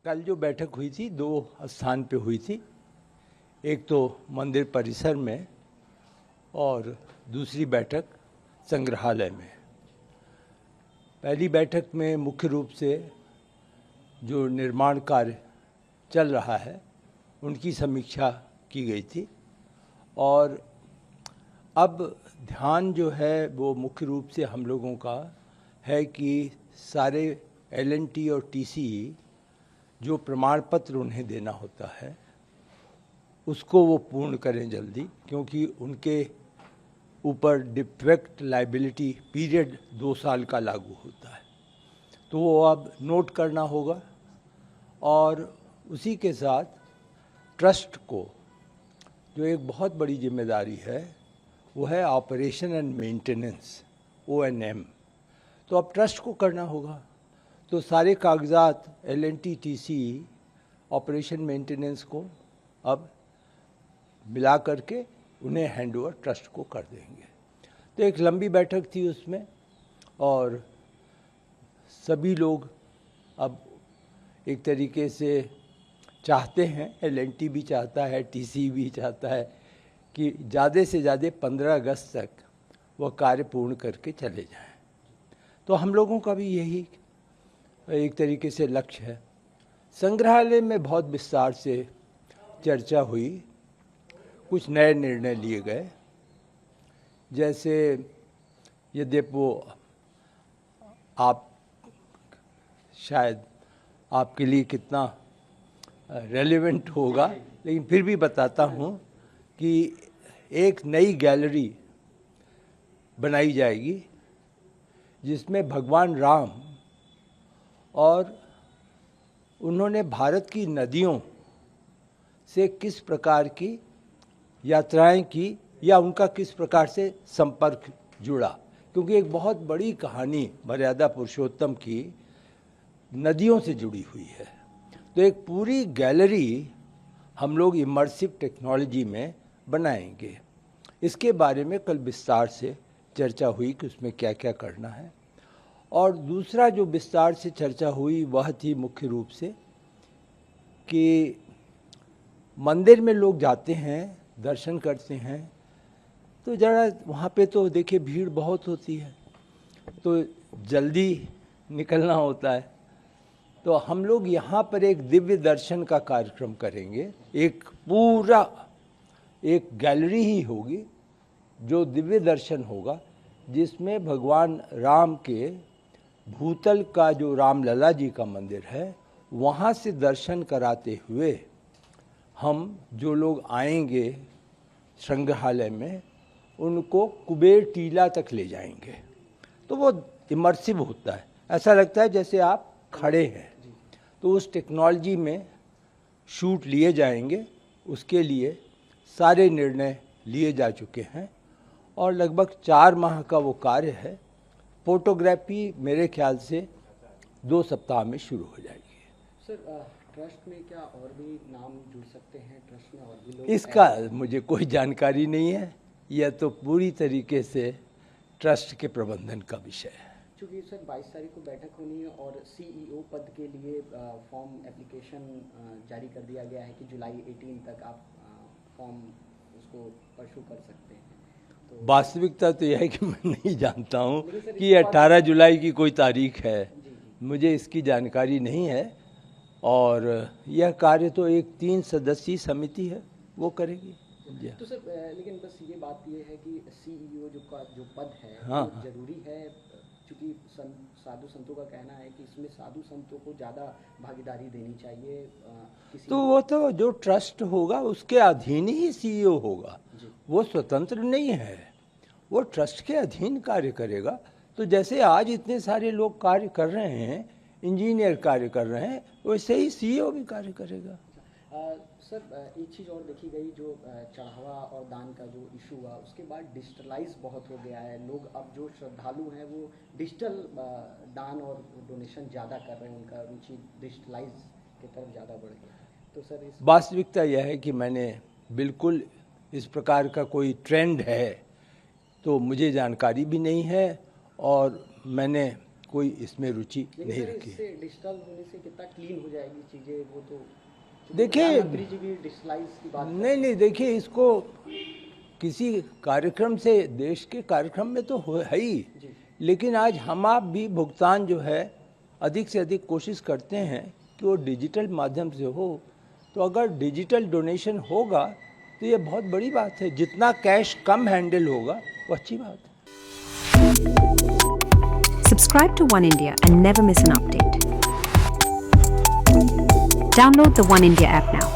कल जो बैठक हुई थी दो स्थान पे हुई थी। एक तो मंदिर परिसर में और दूसरी बैठक संग्रहालय में। पहली बैठक में मुख्य रूप से जो निर्माण कार्य चल रहा है उनकी समीक्षा की गई थी और अब ध्यान जो है वो मुख्य रूप से हम लोगों का है कि सारे एल&टी और टीसीई जो प्रमाण पत्र उन्हें देना होता है उसको वो पूर्ण करें जल्दी, क्योंकि उनके ऊपर डिफेक्ट लायबिलिटी पीरियड 2 साल का लागू होता है, तो वो अब नोट करना होगा। और उसी के साथ ट्रस्ट को जो एक बहुत बड़ी जिम्मेदारी है वो है ऑपरेशन एंड मेंटेनेंस, ONM। तो अब ट्रस्ट को करना होगा, तो सारे कागजात एल&टी टीसीई ऑपरेशन मेंटेनेंस को अब मिला करके उन्हें हैंडओवर ट्रस्ट को कर देंगे। तो एक लंबी बैठक थी उसमें और सभी लोग अब एक तरीके से चाहते हैं, एल&टी भी चाहता है, टीसीई भी चाहता है कि ज़्यादा से ज़्यादा 15 अगस्त तक वह कार्य पूर्ण करके चले जाएं। तो हम लोगों का भी यही एक तरीके से लक्ष्य है। संग्रहालय में बहुत विस्तार से चर्चा हुई, कुछ नए निर्णय लिए गए, जैसे यद्यपि वो आप शायद आपके लिए कितना रेलेवेंट होगा, लेकिन फिर भी बताता हूँ कि एक नई गैलरी बनाई जाएगी जिसमें भगवान राम और उन्होंने भारत की नदियों से किस प्रकार की यात्राएं की या उनका किस प्रकार से संपर्क जुड़ा, क्योंकि एक बहुत बड़ी कहानी मर्यादा पुरुषोत्तम की नदियों से जुड़ी हुई है। तो एक पूरी गैलरी हम लोग इमर्सिव टेक्नोलॉजी में बनाएंगे। इसके बारे में कल विस्तार से चर्चा हुई कि उसमें क्या क्या करना है। और दूसरा जो विस्तार से चर्चा हुई वह थी मुख्य रूप से कि मंदिर में लोग जाते हैं, दर्शन करते हैं, तो ज़रा वहाँ पे तो देखिए भीड़ बहुत होती है, तो जल्दी निकलना होता है। तो हम लोग यहाँ पर एक दिव्य दर्शन का कार्यक्रम करेंगे। एक पूरा एक गैलरी ही होगी जो दिव्य दर्शन होगा, जिसमें भगवान राम के भूतल का जो रामलला जी का मंदिर है वहाँ से दर्शन कराते हुए हम जो लोग आएंगे संग्रहालय में उनको कुबेर टीला तक ले जाएंगे। तो वो इमर्सिव होता है, ऐसा लगता है जैसे आप खड़े हैं। तो उस टेक्नोलॉजी में शूट लिए जाएंगे, उसके लिए सारे निर्णय लिए जा चुके हैं और लगभग 4 माह का वो कार्य है। फोटोग्राफी मेरे ख्याल से 2 सप्ताह में शुरू हो जाएगी। सर, ट्रस्ट में क्या और भी नाम जुड़ सकते हैं? ट्रस्ट में और भी लोग? इसका मुझे कोई जानकारी नहीं है, यह तो पूरी तरीके से ट्रस्ट के प्रबंधन का विषय है। चूँकि सर 22 तारीख को बैठक होनी है और CEO पद के लिए फॉर्म एप्लीकेशन जारी कर दिया गया है कि जुलाई 18 तक आप फॉर्म उसको परस्यू कर सकते हैं। तो वास्तविकता तो यह है कि मैं नहीं जानता हूँ कि 18 जुलाई की कोई तारीख है। मुझे इसकी जानकारी नहीं है और यह कार्य तो एक 3 सदस्यीय समिति है वो करेगी। तो सर लेकिन बस ये बात ये है कि CEO जो पद है हाँ, वो जरूरी है, क्योंकि साधु संतों का कहना है कि इसमें साधु संतों को ज़्यादा भागीदारी देनी चाहिए। तो वो तो जो ट्रस्ट होगा उसके अधीन ही CEO होगा, वो स्वतंत्र नहीं है, वो ट्रस्ट के अधीन कार्य करेगा। तो जैसे आज इतने सारे लोग कार्य कर रहे हैं, इंजीनियर कार्य कर रहे हैं, वैसे ही CEO भी कार्य करेगा। सर एक चीज़ और देखी गई, जो चढ़ावा और दान का जो इशू हुआ उसके बाद डिजिटलाइज बहुत हो गया है। लोग अब जो श्रद्धालु हैं वो डिजिटल दान और डोनेशन ज़्यादा कर रहे हैं, उनका रुचि डिजिटलाइज की तरफ ज़्यादा बढ़ गया है। तो सर इस वास्तविकता यह है कि मैंने बिल्कुल इस प्रकार का कोई ट्रेंड है तो मुझे जानकारी भी नहीं है और मैंने कोई इसमें रुचि लेकिन नहीं सर रखी है। इससे डिजिटल होने से कितना क्लीन हो जाएगी चीज़ें, वो तो देखिए, प्रधानमंत्री जी भी डिजिटलाइज की बात नहीं देखिए, इसको किसी कार्यक्रम से, देश के कार्यक्रम में तो है ही, जी। लेकिन आज हम आप भी भुगतान जो है अधिक से अधिक कोशिश करते हैं कि वो डिजिटल माध्यम से हो। तो अगर डिजिटल डोनेशन होगा तो ये बहुत बड़ी बात है। जितना कैश कम हैंडल होगा वो अच्छी बात है। Subscribe to One India and never miss an update. Download the One India app now.